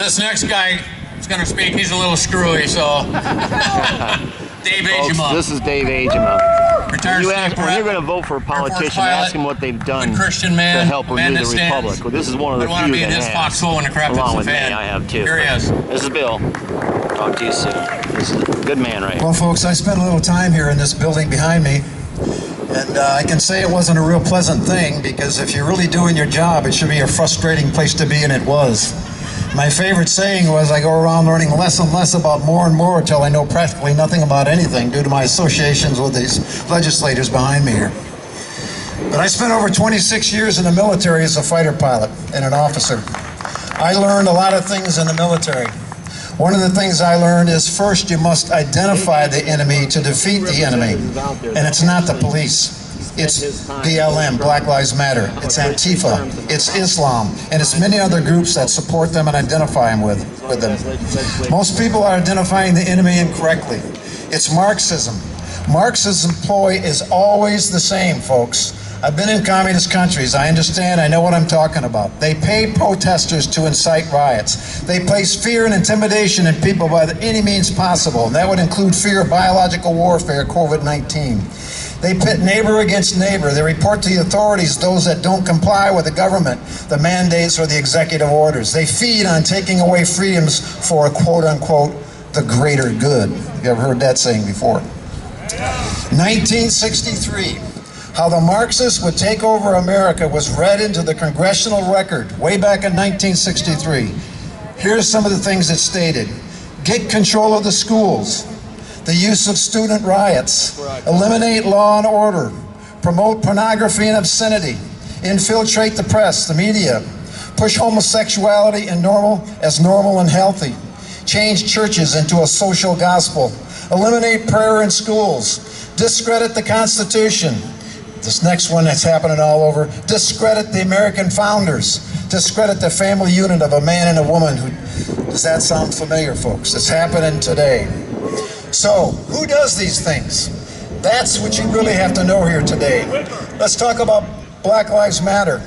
This next guy is going to speak. He's a little screwy, so. Dave Agema. This is Dave Agema. When you're going to vote for a politician, ask him what they've done Christian man, to help renew the republic. Well, this is one of the few that has. Along with me, I have too. Here he is. This is Bill. Talk to you soon. This is a good man right here. Well, folks, I spent a little time here in this building behind me, and I can say it wasn't a real pleasant thing, because if you're really doing your job, it should be a frustrating place to be, and it was. My favorite saying was, I go around learning less and less about more and more until I know practically nothing about anything due to my associations with these legislators behind me here. But I spent over 26 years in the military as a fighter pilot and an officer. I learned a lot of things in the military. One of the things I learned is, first you must identify the enemy to defeat the enemy. And it's not the police. It's BLM, Black Lives Matter. It's Antifa. It's Islam. And it's many other groups that support them and identify them with them. Most people are identifying the enemy incorrectly. It's Marxism. Marxism's ploy is always the same, folks. I've been in communist countries. I understand. I know what I'm talking about. They pay protesters to incite riots. They place fear and intimidation in people by any means possible. And that would include fear of biological warfare, COVID-19. They pit neighbor against neighbor. They report to the authorities those that don't comply with the government, the mandates, or the executive orders. They feed on taking away freedoms for a quote-unquote the greater good. You ever heard that saying before? 1963. How the Marxists would take over America was read into the congressional record way back in 1963. Here's some of the things it stated. Get control of the schools. The use of student riots, eliminate law and order, promote pornography and obscenity, infiltrate the press, the media, push homosexuality as normal and healthy, change churches into a social gospel, eliminate prayer in schools, discredit the Constitution. This next one that's happening all over, discredit the American founders, discredit the family unit of a man and a woman. Does that sound familiar, folks? It's happening today. So, who does these things? That's what you really have to know here today. Let's talk about Black Lives Matter.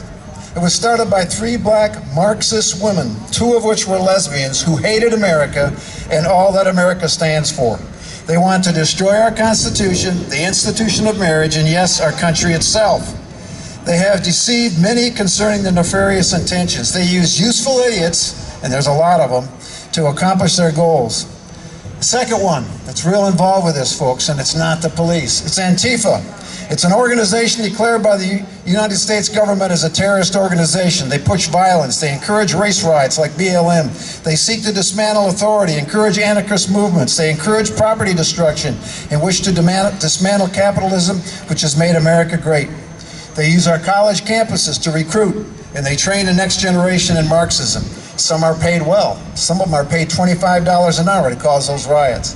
It was started by 3 black Marxist women, 2 of which were lesbians, who hated America and all that America stands for. They want to destroy our Constitution, the institution of marriage, and yes, our country itself. They have deceived many concerning the nefarious intentions. They use useful idiots, and there's a lot of them, to accomplish their goals. The second one that's real involved with this, folks, and it's not the police. It's Antifa. It's an organization declared by the United States government as a terrorist organization. They push violence. They encourage race riots like BLM. They seek to dismantle authority, encourage anarchist movements. They encourage property destruction and wish to dismantle capitalism, which has made America great. They use our college campuses to recruit, and they train the next generation in Marxism. Some are paid well. Some of them are paid $25 an hour to cause those riots.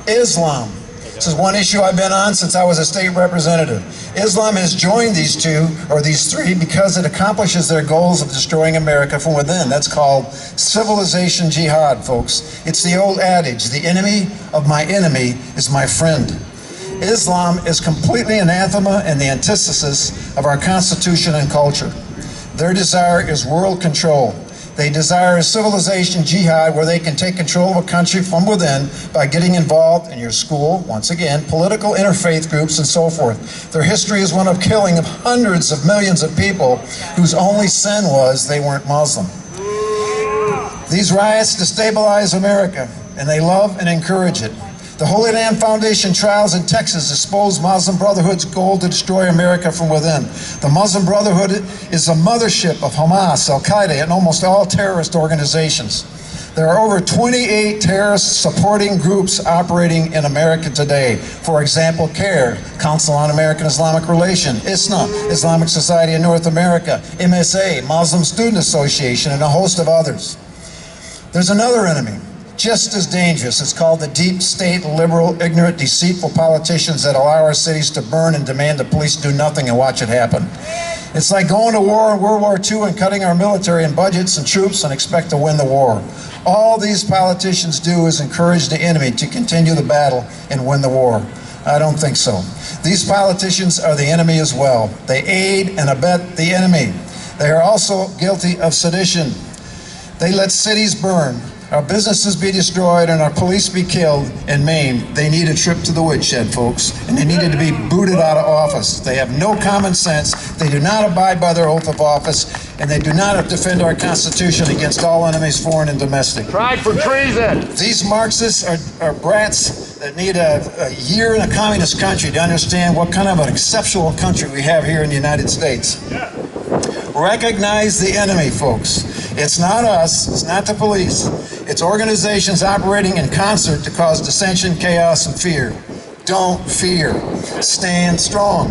Islam. This is one issue I've been on since I was a state representative. Islam has joined these 3 because it accomplishes their goals of destroying America from within. That's called civilization jihad, folks. It's the old adage, the enemy of my enemy is my friend. Islam is completely anathema and the antithesis of our Constitution and culture. Their desire is world control. They desire a civilization jihad where they can take control of a country from within by getting involved in your school, once again, political interfaith groups and so forth. Their history is one of killing of hundreds of millions of people whose only sin was they weren't Muslim. These riots destabilize America, and they love and encourage it. The Holy Land Foundation trials in Texas exposed Muslim Brotherhood's goal to destroy America from within. The Muslim Brotherhood is a mothership of Hamas, Al-Qaeda, and almost all terrorist organizations. There are over 28 terrorist supporting groups operating in America today. For example, CARE, Council on American Islamic Relations, ISNA, Islamic Society in North America, MSA, Muslim Student Association, and a host of others. There's another enemy, just as dangerous. It's called the deep state, liberal, ignorant, deceitful politicians that allow our cities to burn and demand the police do nothing and watch it happen. It's like going to war in World War II and cutting our military and budgets and troops and expect to win the war. All these politicians do is encourage the enemy to continue the battle and win the war. I don't think so. These politicians are the enemy as well. They aid and abet the enemy. They are also guilty of sedition. They let cities burn, our businesses be destroyed, and our police be killed and maimed. They need a trip to the woodshed, folks, and they needed to be booted out of office. They have no common sense, they do not abide by their oath of office, and they do not defend our Constitution against all enemies, foreign and domestic. Tried for treason. These Marxists are brats that need a year in a communist country to understand what kind of an exceptional country we have here in the United States. Recognize the enemy, folks. It's not us, it's not the police. It's organizations operating in concert to cause dissension, chaos, and fear. Don't fear. Stand strong.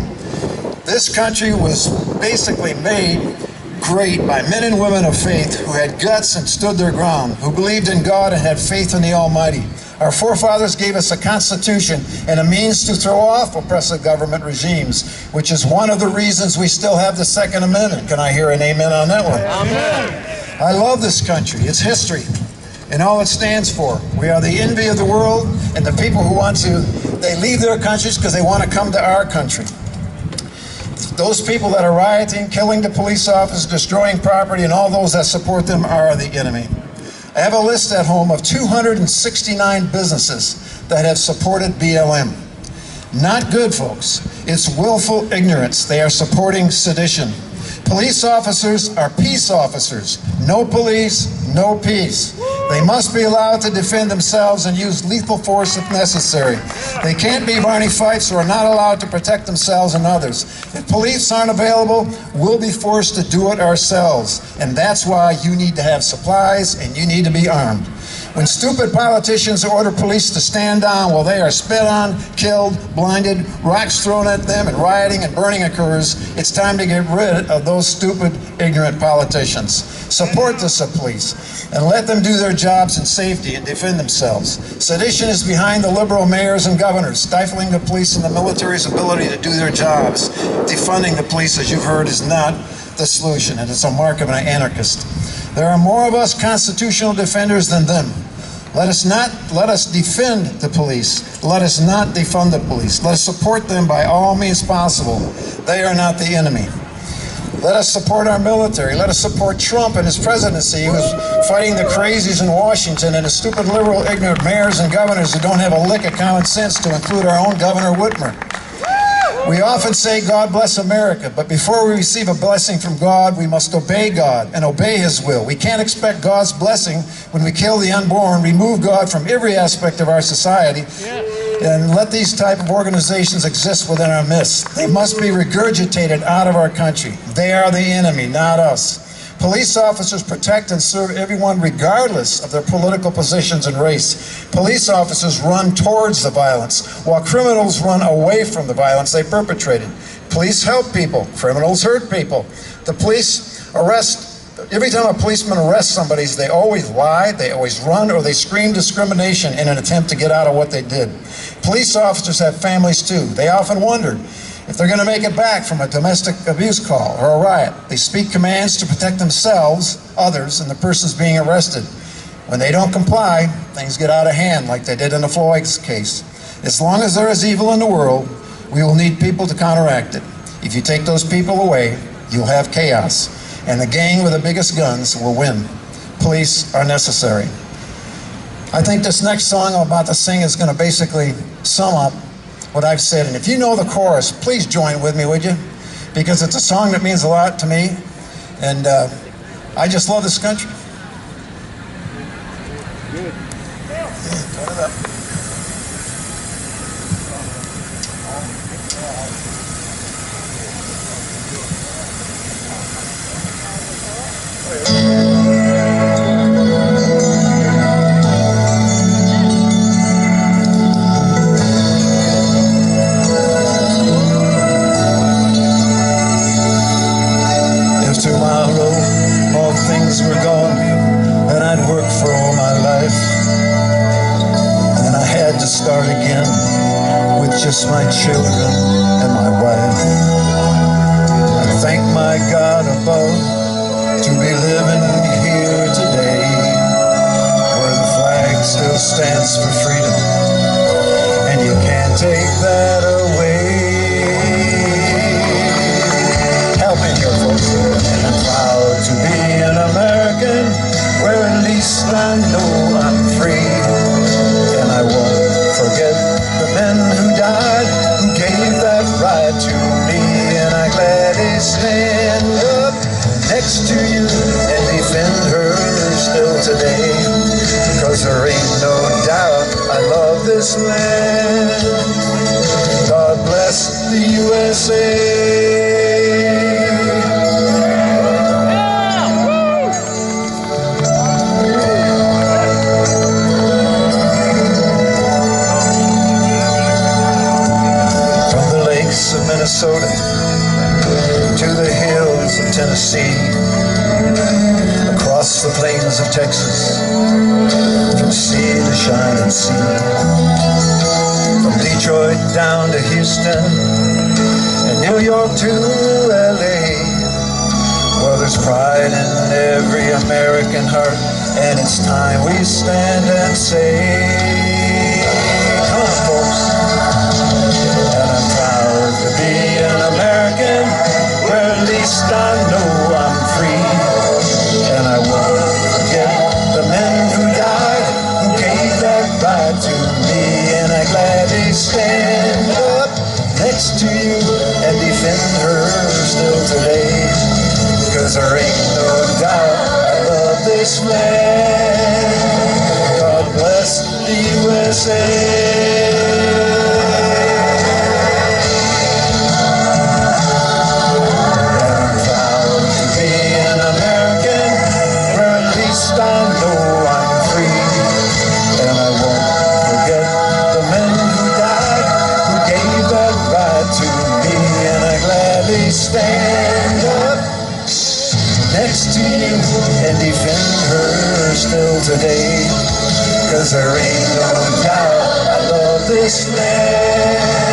This country was basically made great by men and women of faith who had guts and stood their ground, who believed in God and had faith in the Almighty. Our forefathers gave us a constitution and a means to throw off oppressive government regimes, which is one of the reasons we still have the Second Amendment. Can I hear an amen on that one? Amen. I love this country, its history, and all it stands for. We are the envy of the world, and the people who they leave their countries because they want to come to our country. Those people that are rioting, killing the police officers, destroying property, and all those that support them are the enemy. I have a list at home of 269 businesses that have supported BLM. Not good, folks. It's willful ignorance. They are supporting sedition. Police officers are peace officers. No police, no peace. They must be allowed to defend themselves and use lethal force if necessary. They can't be Barney Fifes or are not allowed to protect themselves and others. If police aren't available, we'll be forced to do it ourselves. And that's why you need to have supplies and you need to be armed. When stupid politicians order police to stand down while they are spit on, killed, blinded, rocks thrown at them, and rioting and burning occurs, it's time to get rid of those stupid, ignorant politicians. Support the police and let them do their jobs in safety and defend themselves. Sedition is behind the liberal mayors and governors, stifling the police and the military's ability to do their jobs. Defunding the police, as you've heard, is not the solution, and it's a mark of an anarchist. There are more of us constitutional defenders than them. Let us defend the police. Let us not defund the police. Let us support them by all means possible. They are not the enemy. Let us support our military. Let us support Trump and his presidency, who's fighting the crazies in Washington and the stupid liberal ignorant mayors and governors who don't have a lick of common sense, to include our own Governor Whitmer. We often say, God bless America, but before we receive a blessing from God, we must obey God and obey His will. We can't expect God's blessing when we kill the unborn, remove God from every aspect of our society, and let these type of organizations exist within our midst. They must be regurgitated out of our country. They are the enemy, not us. Police officers protect and serve everyone regardless of their political positions and race. Police officers run towards the violence, while criminals run away from the violence they perpetrated. Police help people, criminals hurt people. The police every time a policeman arrests somebody, they always lie, they always run, or they scream discrimination in an attempt to get out of what they did. Police officers have families too. They often wonder if they're going to make it back from a domestic abuse call or a riot. They speak commands to protect themselves, others, and the persons being arrested. When they don't comply, things get out of hand, like they did in the Floyd's case. As long as there is evil in the world, we will need people to counteract it. If you take those people away, you'll have chaos, and the gang with the biggest guns will win. Police are necessary. I think this next song I'm about to sing is going to basically sum up what I've said. And if you know the chorus, please join with me, would you? Because it's a song that means a lot to me, and I just love this country. Good. Yeah, turn it up. Were gone and I'd worked for all my life, and I had to start again with just my children and my wife. I thank my God above to be living here today, where the flag still stands for freedom, and you can't take that away. Help me here, folks. And I'm proud to be an American, where gladly stand up next to you and defend her still today. 'Cause there ain't no doubt I love this land. God bless the USA. Of Minnesota to the hills of Tennessee, across the plains of Texas, from sea to shining sea, from Detroit down to Houston, and New York to LA. Well, there's pride in every American heart, and it's time we stand and say, come on, folks. And I'm proud to be an American, where at least I know I'm free. And I won't forget the men who died, who gave that right to me. And I gladly stand up next to you and defend her still today. 'Cause there ain't no doubt I love this land. God bless the USA. Stand up next to you and defend her still today. 'Cause there ain't no doubt I love this land.